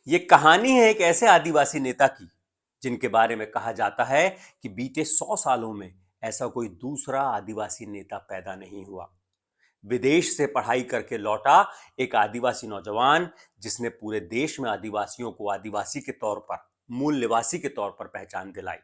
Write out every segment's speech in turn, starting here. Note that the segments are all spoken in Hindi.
ये कहानी है एक ऐसे आदिवासी नेता की जिनके बारे में कहा जाता है कि बीते 100 सालों में ऐसा कोई दूसरा आदिवासी नेता पैदा नहीं हुआ। विदेश से पढ़ाई करके लौटा एक आदिवासी नौजवान जिसने पूरे देश में आदिवासियों को आदिवासी के तौर पर, मूल निवासी के तौर पर पहचान दिलाई।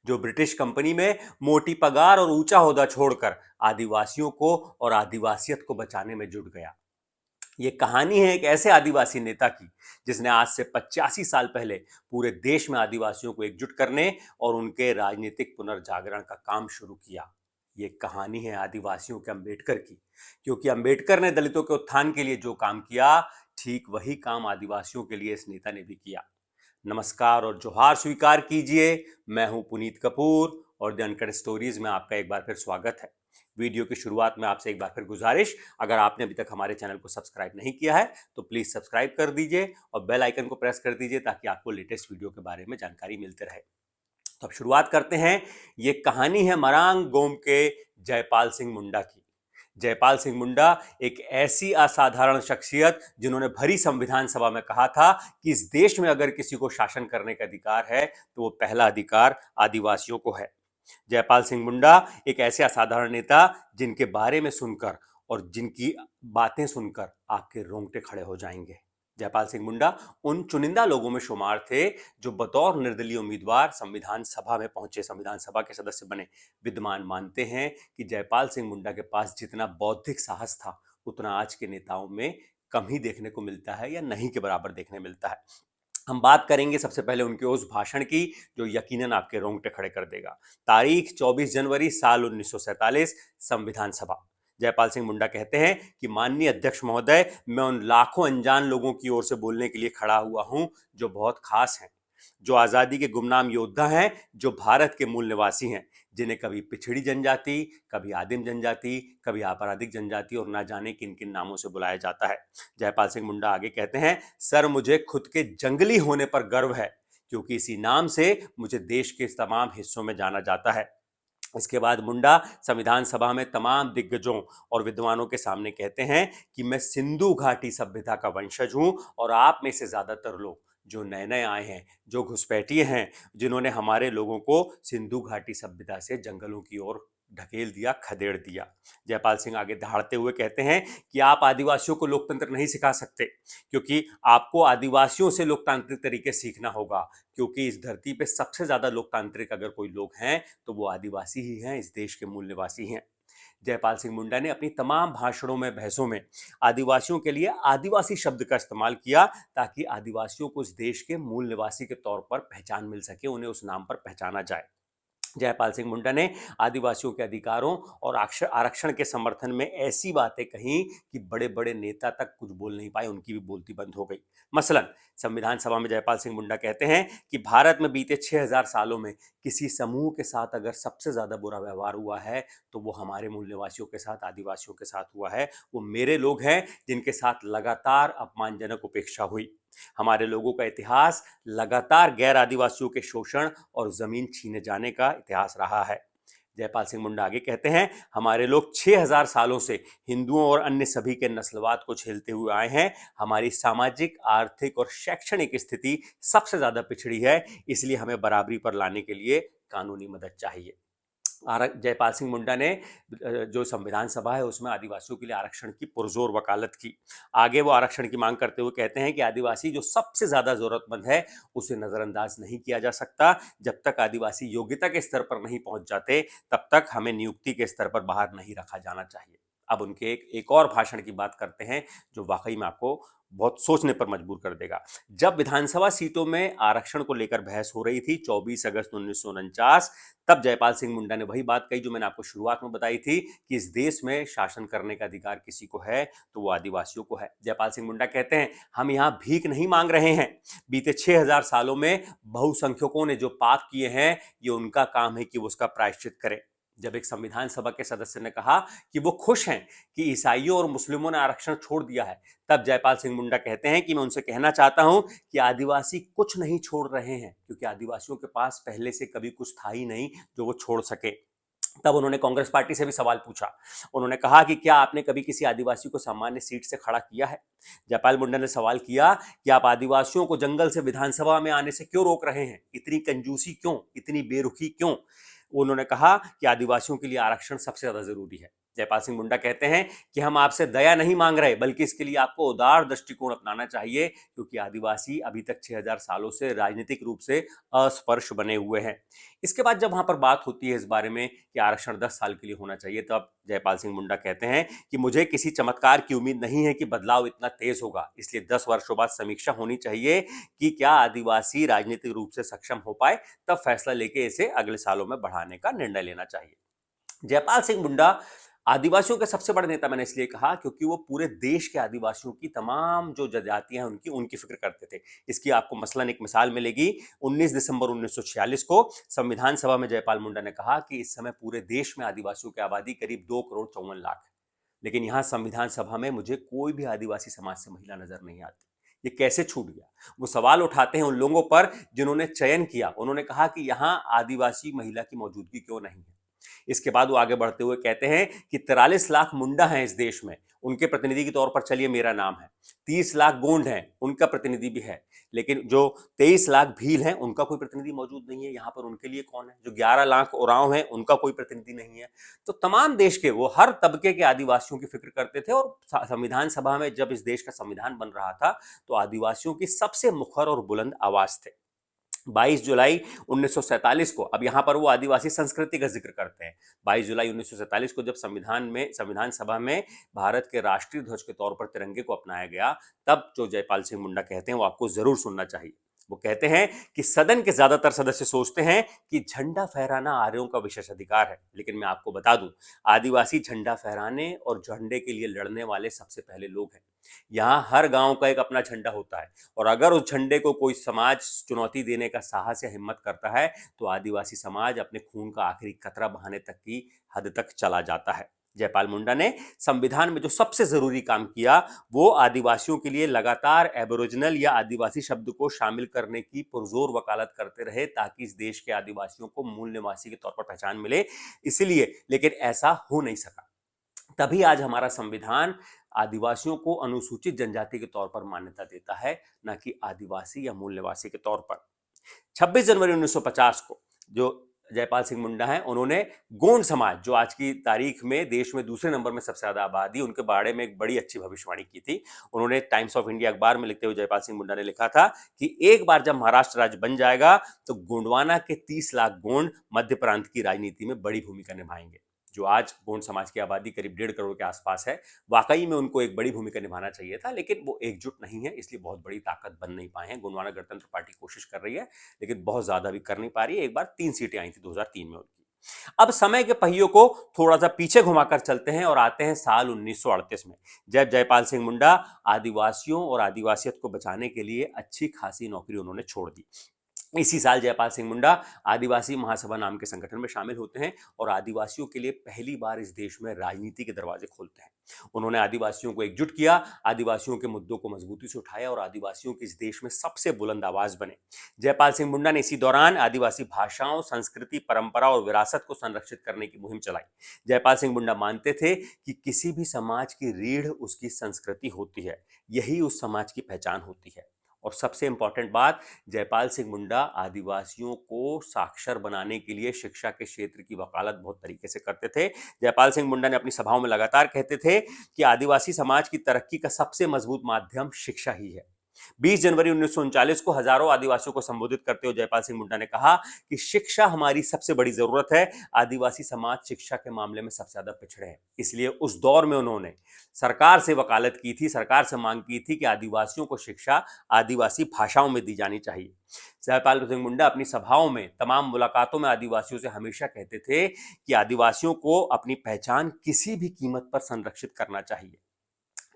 जो ब्रिटिश कंपनी में मोटी पगार और ऊंचा ओहदा छोड़कर आदिवासियों को और आदिवासियत को बचाने में जुट गया। ये कहानी है एक ऐसे आदिवासी नेता की जिसने आज से 85 साल पहले पूरे देश में आदिवासियों को एकजुट करने और उनके राजनीतिक पुनर्जागरण का काम शुरू किया। ये कहानी है आदिवासियों के अंबेडकर की, क्योंकि अंबेडकर ने दलितों के उत्थान के लिए जो काम किया, ठीक वही काम आदिवासियों के लिए इस नेता ने भी किया। नमस्कार और जोहार स्वीकार कीजिए। मैं हूं पुनीत कपूर और द अनकट स्टोरीज में आपका एक बार फिर स्वागत है। वीडियो की शुरुआत में आपसे एक बार फिर गुजारिश, अगर आपने अभी तक हमारे चैनल को सब्सक्राइब नहीं किया है तो प्लीज सब्सक्राइब कर दीजिए और बेल आइकन को प्रेस कर दीजिए ताकि आपको लेटेस्ट वीडियो के बारे में जानकारी मिलती रहे। तो अब शुरुआत करते हैं। ये कहानी है मरांग गोम के जयपाल सिंह मुंडा की। जयपाल सिंह मुंडा एक ऐसी असाधारण शख्सियत जिन्होंने भरी संविधान सभा में कहा था कि इस देश में अगर किसी को शासन करने का अधिकार है तो वो पहला अधिकार आदिवासियों को है। जयपाल सिंह मुंडा एक ऐसे असाधारण नेता जिनके बारे में सुनकर और जिनकी बातें सुनकर आपके रोंगटे खड़े हो जाएंगे। जयपाल सिंह मुंडा उन चुनिंदा लोगों में शुमार थे जो बतौर निर्दलीय उम्मीदवार संविधान सभा में पहुंचे, संविधान सभा के सदस्य बने। विद्वान मानते हैं कि जयपाल सिंह मुंडा के पास जितना बौद्धिक साहस था उतना आज के नेताओं में कम ही देखने को मिलता है या नहीं के बराबर देखने मिलता है। हम बात करेंगे सबसे पहले उनके उस भाषण की जो यकीनन आपके रोंगटे खड़े कर देगा। तारीख 24 जनवरी साल 1947, संविधान सभा। जयपाल सिंह मुंडा कहते हैं कि माननीय अध्यक्ष महोदय, मैं उन लाखों अनजान लोगों की ओर से बोलने के लिए खड़ा हुआ हूं जो बहुत खास हैं, जो आजादी के गुमनाम योद्धा हैं, जो भारत के मूल निवासी हैं, जिन्हें कभी पिछड़ी जनजाति, कभी आदिम जनजाति, कभी आपराधिक जनजाति और ना जाने किन किन नामों से बुलाया जाता है। जयपाल सिंह मुंडा आगे कहते हैं, सर मुझे खुद के जंगली होने पर गर्व है, क्योंकि इसी नाम से मुझे देश के तमाम हिस्सों में जाना जाता है। इसके बाद मुंडा संविधान सभा में तमाम दिग्गजों और विद्वानों के सामने कहते हैं कि मैं सिंधु घाटी सभ्यता का वंशज हूं और आप में से ज्यादातर लोग जो नए नए आए हैं, जो घुसपैठिए हैं, जिन्होंने हमारे लोगों को सिंधु घाटी सभ्यता से जंगलों की ओर ढकेल दिया, खदेड़ दिया। जयपाल सिंह आगे दहाड़ते हुए कहते हैं कि आप आदिवासियों को लोकतंत्र नहीं सिखा सकते, क्योंकि आपको आदिवासियों से लोकतांत्रिक तरीके सीखना होगा, क्योंकि इस धरती पे सबसे ज्यादा लोकतांत्रिक अगर कोई लोग हैं तो वो आदिवासी ही हैं, इस देश के मूल निवासी हैं। जयपाल सिंह मुंडा ने अपनी तमाम भाषणों में, बहसों में आदिवासियों के लिए आदिवासी शब्द का इस्तेमाल किया ताकि आदिवासियों को इस देश के मूल निवासी के तौर पर पहचान मिल सके, उन्हें उस नाम पर पहचाना जाए। जयपाल सिंह मुंडा ने आदिवासियों के अधिकारों और आरक्षण के समर्थन में ऐसी बातें कही कि बड़े बड़े नेता तक कुछ बोल नहीं पाए, उनकी भी बोलती बंद हो गई। मसलन संविधान सभा में जयपाल सिंह मुंडा कहते हैं कि भारत में बीते 6000 सालों में किसी समूह के साथ अगर सबसे ज्यादा बुरा व्यवहार हुआ है तो वो हमारे मूल निवासियों के साथ, आदिवासियों के साथ हुआ है। वो मेरे लोग हैं जिनके साथ लगातार अपमानजनक उपेक्षा हुई। हमारे लोगों का इतिहास लगातार गैर आदिवासियों के शोषण और जमीन छीने जाने का इतिहास रहा है। जयपाल सिंह मुंडा आगे कहते हैं, हमारे लोग 6000 सालों से हिंदुओं और अन्य सभी के नस्लवाद को झेलते हुए आए हैं। हमारी सामाजिक, आर्थिक और शैक्षणिक स्थिति सबसे ज्यादा पिछड़ी है, इसलिए हमें बराबरी पर लाने के लिए कानूनी मदद चाहिए। जयपाल सिंह मुंडा ने जो संविधान सभा है उसमें आदिवासियों के लिए आरक्षण की पुरजोर वकालत की। आगे वो आरक्षण की मांग करते हुए कहते हैं कि आदिवासी जो सबसे ज्यादा जरूरतमंद है उसे नजरअंदाज नहीं किया जा सकता। जब तक आदिवासी योग्यता के स्तर पर नहीं पहुंच जाते तब तक हमें नियुक्ति के स्तर पर बाहर नहीं रखा जाना चाहिए। अब उनके एक और भाषण की बात करते हैं जो वाकई में आपको बहुत सोचने पर मजबूर कर देगा। जब विधानसभा सीटों में आरक्षण को लेकर बहस हो रही थी 24 अगस्त 1949, तब जयपाल सिंह मुंडा ने वही बात कही जो मैंने आपको शुरुआत में बताई थी कि इस देश में शासन करने का अधिकार किसी को है तो वो आदिवासियों को है। जयपाल सिंह मुंडा कहते हैं, हम यहाँ भीख नहीं मांग रहे हैं। बीते 6000 सालों में बहुसंख्यकों ने जो पाप किए हैं ये उनका काम है कि वो उसका प्रायश्चित करें। जब एक संविधान सभा के सदस्य ने कहा कि वो खुश हैं कि ईसाइयों और मुस्लिमों ने आरक्षण छोड़ दिया है, तब जयपाल सिंह मुंडा कहते हैं कि मैं उनसे कहना चाहता हूं कि आदिवासी कुछ नहीं छोड़ रहे हैं, क्योंकि आदिवासियों के पास पहले से कभी कुछ था ही नहीं जो वो छोड़ सके। तब उन्होंने कांग्रेस पार्टी से भी सवाल पूछा। उन्होंने कहा कि क्या आपने कभी किसी आदिवासी को सामान्य सीट से खड़ा किया है? जयपाल मुंडा ने सवाल किया कि आप आदिवासियों को जंगल से विधानसभा में आने से क्यों रोक रहे हैं? इतनी कंजूसी क्यों? इतनी बेरुखी क्यों? उन्होंने कहा कि आदिवासियों के लिए आरक्षण सबसे ज्यादा जरूरी है। जयपाल सिंह मुंडा कहते हैं कि हम आपसे दया नहीं मांग रहे, बल्कि इसके लिए आपको उदार दृष्टिकोण अपनाना चाहिए, क्योंकि आदिवासी अभी तक 6000 सालों से राजनीतिक रूप से अस्पर्श बने हुए हैं। इसके बाद जब वहां पर बात होती है इस बारे में कि आरक्षण 10 साल के लिए होना चाहिए, तब जयपाल सिंह मुंडा कहते हैं कि मुझे किसी चमत्कार की उम्मीद नहीं है कि बदलाव इतना तेज होगा, इसलिए 10 वर्षों बाद समीक्षा होनी चाहिए कि क्या आदिवासी राजनीतिक रूप से सक्षम हो पाए, तब फैसला लेके इसे अगले सालों में बढ़ाने का निर्णय लेना चाहिए। जयपाल सिंह मुंडा आदिवासियों के सबसे बड़े नेता मैंने इसलिए कहा क्योंकि वो पूरे देश के आदिवासियों की तमाम जो जनजातियां हैं उनकी उनकी फिक्र करते थे। इसकी आपको मसलन एक मिसाल मिलेगी। 19 दिसंबर 1946 को संविधान सभा में जयपाल मुंडा ने कहा कि इस समय पूरे देश में आदिवासियों की आबादी करीब 2 करोड़ 54 लाख है, लेकिन यहां संविधान सभा में मुझे कोई भी आदिवासी समाज से महिला नजर नहीं आती। ये कैसे छूट गया? वो सवाल उठाते हैं उन लोगों पर जिन्होंने चयन किया। उन्होंने कहा कि यहां आदिवासी महिला की मौजूदगी क्यों नहीं है। इसके बाद वो आगे बढ़ते हुए कहते हैं कि 43 लाख मुंडा हैं इस देश में, उनके प्रतिनिधि के तौर पर चलिए मेरा नाम है। 30 लाख गोंड हैं, उनका प्रतिनिधि भी है, लेकिन जो 23 लाख भील हैं उनका कोई प्रतिनिधि मौजूद नहीं है। यहां पर उनके लिए कौन है? जो 11 लाख उरांव हैं उनका कोई प्रतिनिधि नहीं है। तो तमाम देश के वो हर तबके के आदिवासियों की फिक्र करते थे, और संविधान सभा में जब इस देश का संविधान बन रहा था तो आदिवासियों की सबसे मुखर और बुलंद आवाज थे। 22 जुलाई 1947 को, अब यहां पर वो आदिवासी संस्कृति का जिक्र करते हैं। 22 जुलाई 1947 को जब संविधान सभा में भारत के राष्ट्रीय ध्वज के तौर पर तिरंगे को अपनाया गया, तब जो जयपाल सिंह मुंडा कहते हैं वो आपको जरूर सुनना चाहिए। वो कहते हैं कि सदन के ज्यादातर सदस्य सोचते हैं कि झंडा फहराना आर्यों का विशेष अधिकार है, लेकिन मैं आपको बता दूं, आदिवासी झंडा फहराने और झंडे के लिए लड़ने वाले सबसे पहले लोग हैं। यहाँ हर गांव का एक अपना झंडा होता है, और अगर उस झंडे को कोई समाज चुनौती देने का साहस या हिम्मत करता है तो आदिवासी समाज अपने खून का आखिरी कतरा बहाने तक की हद तक चला जाता है। जयपाल मुंडा ने संविधान में जो सबसे जरूरी काम किया वो आदिवासियों के लिए लगातार एबोरिजिनल या आदिवासी शब्द को शामिल करने की पुरजोर वकालत करते रहे, ताकि इस देश के आदिवासियों को मूल निवासी के तौर पर पहचान मिले। इसलिए, लेकिन ऐसा हो नहीं सका। तभी आज हमारा संविधान आदिवासियों को अनुसूचित जनजाति के तौर पर मान्यता देता है, न कि आदिवासी या मूल निवासी के तौर पर। 26 जनवरी 1950 को जो जयपाल सिंह मुंडा हैं, उन्होंने गोंड समाज, जो आज की तारीख में देश में दूसरे नंबर में सबसे ज्यादा आबादी, उनके बारे में एक बड़ी अच्छी भविष्यवाणी की थी। उन्होंने टाइम्स ऑफ इंडिया अखबार में लिखते हुए जयपाल सिंह मुंडा ने लिखा था कि एक बार जब महाराष्ट्र राज्य बन जाएगा तो गोंडवाना के 30 लाख गोंड मध्य प्रांत की राजनीति में बड़ी भूमिका निभाएंगे। जो आज गोंड समाज की आबादी करीब 1.5 करोड़ के आसपास है, वाकई में उनको एक बड़ी भूमिका निभाना चाहिए था, लेकिन वो एकजुट नहीं है, इसलिए बहुत बड़ी ताकत बन नहीं पाए हैं। गोंडवाना गणतंत्र पार्टी कोशिश कर रही है, लेकिन बहुत ज्यादा भी कर नहीं पा रही है। एक बार 3 सीटें आई थी 2003 में उनकी। अब समय के पहियों को थोड़ा सा पीछे घुमाकर चलते हैं और आते हैं साल 1938 में, जब जयपाल सिंह मुंडा आदिवासियों और आदिवासियत को बचाने के लिए अच्छी खासी नौकरी उन्होंने छोड़ दी। इसी साल जयपाल सिंह मुंडा आदिवासी महासभा नाम के संगठन में शामिल होते हैं और आदिवासियों के लिए पहली बार इस देश में राजनीति के दरवाजे खोलते हैं। उन्होंने आदिवासियों को एकजुट किया, आदिवासियों के मुद्दों को मजबूती से उठाया और आदिवासियों की इस देश में सबसे बुलंद आवाज बने। जयपाल सिंह मुंडा ने इसी दौरान आदिवासी भाषाओं, संस्कृति, परंपरा और विरासत को संरक्षित करने की मुहिम चलाई। जयपाल सिंह मुंडा मानते थे कि किसी भी समाज की रीढ़ उसकी संस्कृति होती है, यही उस समाज की पहचान होती है। और सबसे इंपॉर्टेंट बात, जयपाल सिंह मुंडा आदिवासियों को साक्षर बनाने के लिए शिक्षा के क्षेत्र की वकालत बहुत तरीके से करते थे। जयपाल सिंह मुंडा ने अपनी सभाओं में लगातार कहते थे कि आदिवासी समाज की तरक्की का सबसे मजबूत माध्यम शिक्षा ही है। 20 जनवरी 1939 को हजारों आदिवासियों को संबोधित करते हुए जयपाल सिंह मुंडा ने कहा कि शिक्षा हमारी सबसे बड़ी जरूरत है। आदिवासी समाज शिक्षा के मामले में सबसे ज्यादा पिछड़े हैं, इसलिए उस दौर में उन्होंने सरकार से वकालत की थी, सरकार से मांग की थी कि आदिवासियों को शिक्षा आदिवासी भाषाओं में दी जानी चाहिए। जयपाल सिंह मुंडा अपनी सभाओं में, तमाम मुलाकातों में आदिवासियों से हमेशा कहते थे कि आदिवासियों को अपनी पहचान किसी भी कीमत पर संरक्षित करना चाहिए।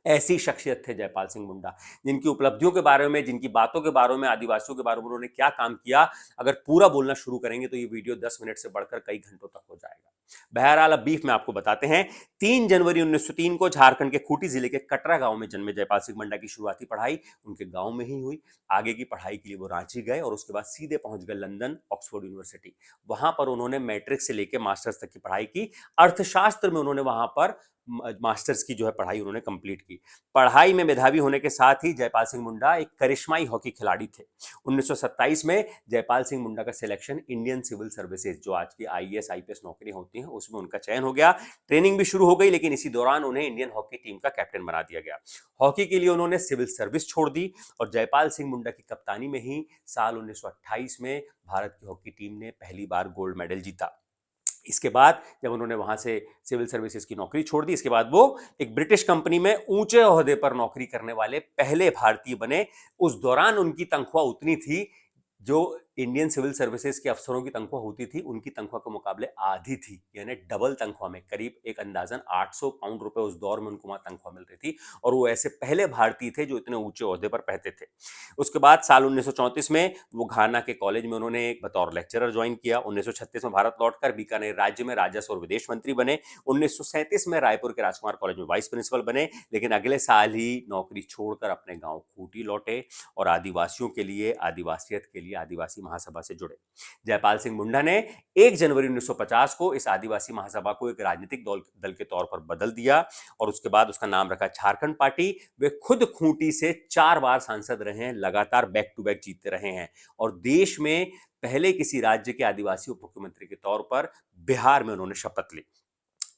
ऐसी शख्सियत थे जयपाल सिंह मुंडा, जिनकी उपलब्धियों के बारे में, जिनकी बातों के बारे में, आदिवासियों के बारे में उन्होंने क्या काम किया, अगर पूरा बोलना शुरू करेंगे तो ये वीडियो 10 मिनट से बढ़कर कई घंटों तक हो जाएगा। बहरहाल अब बीफ में आपको बताते हैं। 3 जनवरी 1903 को झारखंड के खूंटी जिले के कटरा गांव में जन्मे जयपाल सिंह मुंडा की शुरुआती पढ़ाई उनके गांव में ही हुई। आगे की पढ़ाई के लिए वो रांची गए और उसके बाद सीधे पहुंच गए लंदन ऑक्सफोर्ड यूनिवर्सिटी। वहां पर उन्होंने मैट्रिक से लेकर मास्टर्स तक की पढ़ाई की। अर्थशास्त्र में उन्होंने वहां पर मास्टर्स की जो है पढ़ाई उन्होंने कंप्लीट की। पढ़ाई में मेधावी होने के साथ ही जयपाल सिंह मुंडा एक करिश्माई हॉकी खिलाड़ी थे। 1927 में जयपाल सिंह मुंडा का सिलेक्शन इंडियन सिविल सर्विसेज, जो आज की आईएएस आईपीएस नौकरी होती हैं, उसमें उनका चयन हो गया। ट्रेनिंग भी शुरू हो गई, लेकिन इसी दौरान उन्हें इंडियन हॉकी टीम का कैप्टन बना दिया गया। हॉकी के लिए उन्होंने सिविल सर्विस छोड़ दी और जयपाल सिंह मुंडा की कप्तानी में ही साल 1928 में भारत की हॉकी टीम ने पहली बार गोल्ड मेडल जीता। इसके बाद जब उन्होंने वहां से सिविल सर्विसेज की नौकरी छोड़ दी, इसके बाद वो एक ब्रिटिश कंपनी में ऊंचे ओहदे पर नौकरी करने वाले पहले भारतीय बने। उस दौरान उनकी तनख्वाह उतनी थी जो इंडियन सिविल सर्विसेज के अफसरों की तनख्वाह होती थी, उनकी तनख्वाह के मुकाबले आधी थी, यानी डबल तनख्वाह में, करीब एक अंदाजन 800 पाउंड रुपए उस दौर में उनको वहां तनख्वाह मिल रही थी। और वो ऐसे पहले भारतीय थे जो इतने ऊंचे ओहदे पर रहते थे। उसके बाद साल 1934 में वो घाना के कॉलेज में उन्होंने एक बतौर लेक्चरर ज्वाइन किया। 1936 में भारत लौटकर बीकानेर राज्य में राजस्व और विदेश मंत्री बने। 1937 में रायपुर के राजकुमार कॉलेज में वाइस प्रिंसिपल बने, लेकिन अगले साल ही नौकरी छोड़कर अपने गांव खूंटी लौटे और आदिवासियों के लिए, आदिवासियत के लिए आदिवासी महासभा से जुड़े। जयपाल सिंह मुंडा ने 1 जनवरी 1950 को इस आदिवासी महासभा को एक राजनीतिक दल के तौर पर बदल दिया और उसके बाद उसका नाम रखा झारखंड पार्टी। वे खुद खूंटी से 4 बार सांसद रहे हैं, लगातार बैक टू बैक जीतते रहे हैं और देश में पहले किसी राज्य के आदिवासी उप मुख्यमंत्री के तौर पर बिहार में उन्होंने शपथ ली।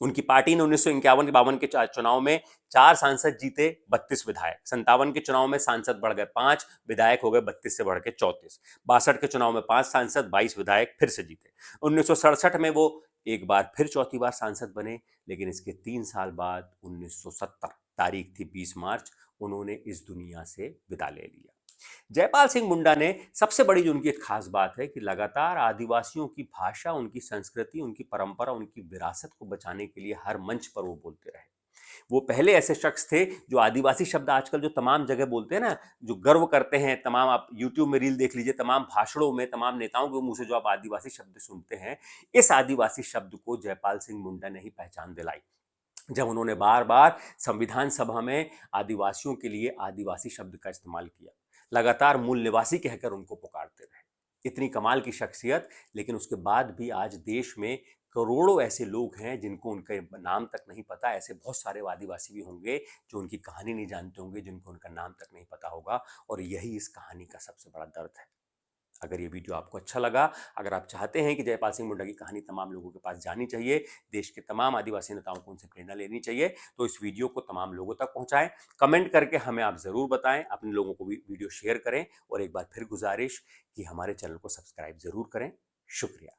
उनकी पार्टी ने 1951-52 के चुनाव में 4 सांसद जीते, 32 विधायक। 57 के चुनाव में सांसद बढ़ गए 5, विधायक हो गए 32 से बढ़ के 34। 62 के चुनाव में 5 सांसद, 22 विधायक फिर से जीते। 1967 में वो एक बार फिर चौथी बार सांसद बने, लेकिन इसके 3 साल बाद 1970, तारीख थी 20 मार्च, उन्होंने इस दुनिया से विदा ले लिया। जयपाल सिंह मुंडा ने सबसे बड़ी जो उनकी एक खास बात है कि लगातार आदिवासियों की भाषा, उनकी संस्कृति, उनकी परंपरा, उनकी विरासत को बचाने के लिए हर मंच पर वो बोलते रहे। वो पहले ऐसे शख्स थे जो आदिवासी शब्द आजकल जो तमाम जगह बोलते हैं ना, जो गर्व करते हैं, तमाम आप यूट्यूब में रील देख लीजिए, तमाम भाषणों में, तमाम नेताओं के मुंह से जो आप आदिवासी शब्द सुनते हैं, इस आदिवासी शब्द को जयपाल सिंह मुंडा ने ही पहचान दिलाई जब उन्होंने बार बार संविधान सभा में आदिवासियों के लिए आदिवासी शब्द का इस्तेमाल किया। लगातार मूल निवासी कहकर उनको पुकारते रहे। इतनी कमाल की शख्सियत, लेकिन उसके बाद भी आज देश में करोड़ों ऐसे लोग हैं जिनको उनके नाम तक नहीं पता। ऐसे बहुत सारे आदिवासी भी होंगे जो उनकी कहानी नहीं जानते होंगे, जिनको उनका नाम तक नहीं पता होगा, और यही इस कहानी का सबसे बड़ा दर्द है। अगर ये वीडियो आपको अच्छा लगा, अगर आप चाहते हैं कि जयपाल सिंह मुंडा की कहानी तमाम लोगों के पास जानी चाहिए, देश के तमाम आदिवासी नेताओं को उनसे प्रेरणा लेनी चाहिए, तो इस वीडियो को तमाम लोगों तक पहुंचाएं। कमेंट करके हमें आप ज़रूर बताएं, अपने लोगों को भी वीडियो शेयर करें और एक बार फिर गुजारिश कि हमारे चैनल को सब्सक्राइब ज़रूर करें। शुक्रिया।